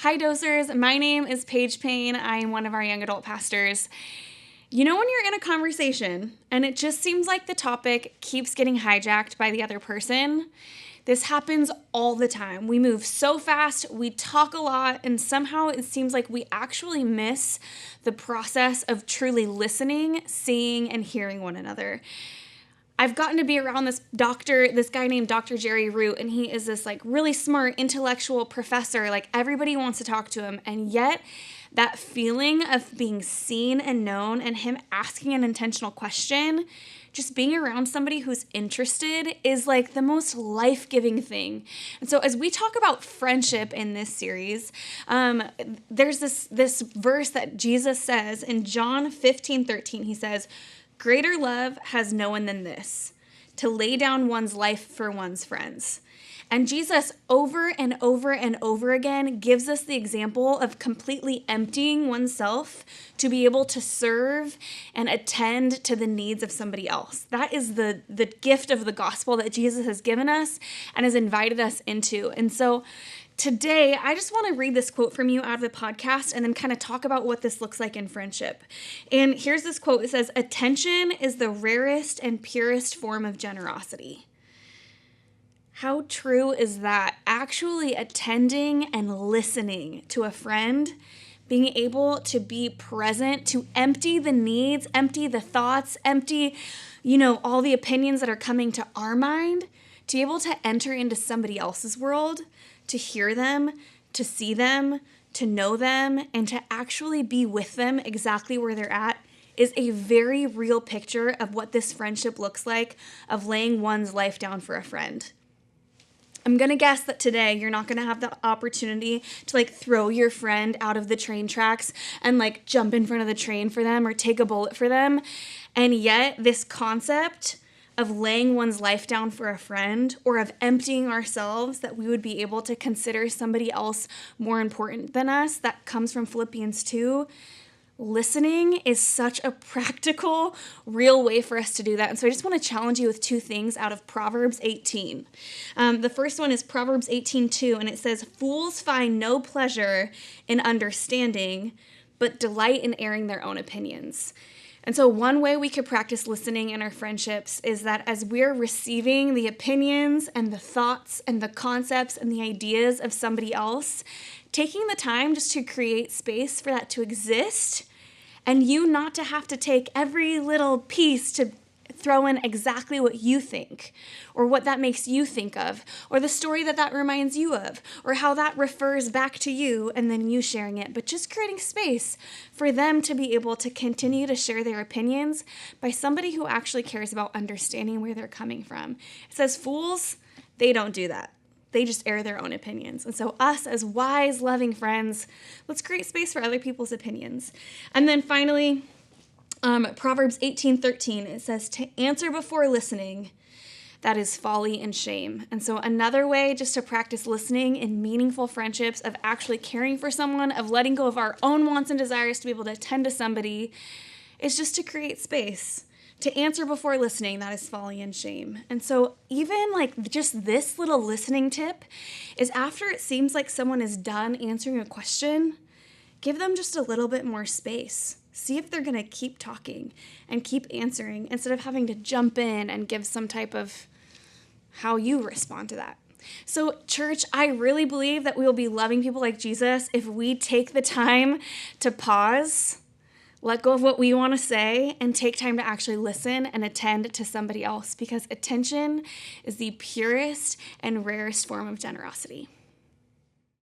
Hi, Dosers. My name is Paige Payne. I am one of our young adult pastors. You know when you're in a conversation and it just seems like the topic keeps getting hijacked by the other person? This happens all the time. We move so fast, we talk a lot, and somehow it seems like we actually miss the process of truly listening, seeing, and hearing one another. I've gotten to be around this guy named Dr. Jerry Root, and he is this really smart intellectual professor. Everybody wants to talk to him, and yet that feeling of being seen and known and him asking an intentional question, just being around somebody who's interested is the most life-giving thing. And so as we talk about friendship in this series, there's this verse that Jesus says in John 15:13. He says, "Greater love has no one than this, to lay down one's life for one's friends." And Jesus over and over and over again gives us the example of completely emptying oneself to be able to serve and attend to the needs of somebody else. That is the gift of the gospel that Jesus has given us and has invited us into. And so today, I just want to read this quote from you out of the podcast and then kind of talk about what this looks like in friendship. And here's this quote. It says, "Attention is the rarest and purest form of generosity." How true is that? Actually attending and listening to a friend, being able to be present, to empty the needs, empty the thoughts, empty, all the opinions that are coming to our mind, to be able to enter into somebody else's world, to hear them, to see them, to know them, and to actually be with them exactly where they're at is a very real picture of what this friendship looks like, of laying one's life down for a friend. I'm going to guess that today you're not going to have the opportunity to throw your friend out of the train tracks and jump in front of the train for them or take a bullet for them. And yet this concept of laying one's life down for a friend, or of emptying ourselves that we would be able to consider somebody else more important than us, that comes from Philippians 2. Listening is such a practical, real way for us to do that. And so I just want to challenge you with two things out of Proverbs 18. The first one is Proverbs 18:2, and it says, "Fools find no pleasure in understanding, but delight in airing their own opinions." And so one way we could practice listening in our friendships is that as we're receiving the opinions and the thoughts and the concepts and the ideas of somebody else, taking the time just to create space for that to exist, and you not to have to take every little piece to throw in exactly what you think, or what that makes you think of, or the story that reminds you of, or how that refers back to you, and then you sharing it, but just creating space for them to be able to continue to share their opinions by somebody who actually cares about understanding where they're coming from. It says fools, they don't do that. They just air their own opinions. And so us as wise, loving friends, let's create space for other people's opinions. And then finally, Proverbs 18:13, it says, "To answer before listening, that is folly and shame." And so another way just to practice listening in meaningful friendships, of actually caring for someone, of letting go of our own wants and desires to be able to attend to somebody, is just to create space. To answer before listening, that is folly and shame. And so even just this little listening tip is, after it seems like someone is done answering a question, give them just a little bit more space. See if they're going to keep talking and keep answering, instead of having to jump in and give some type of how you respond to that. So church, I really believe that we will be loving people like Jesus if we take the time to pause, let go of what we want to say, and take time to actually listen and attend to somebody else, because attention is the purest and rarest form of generosity.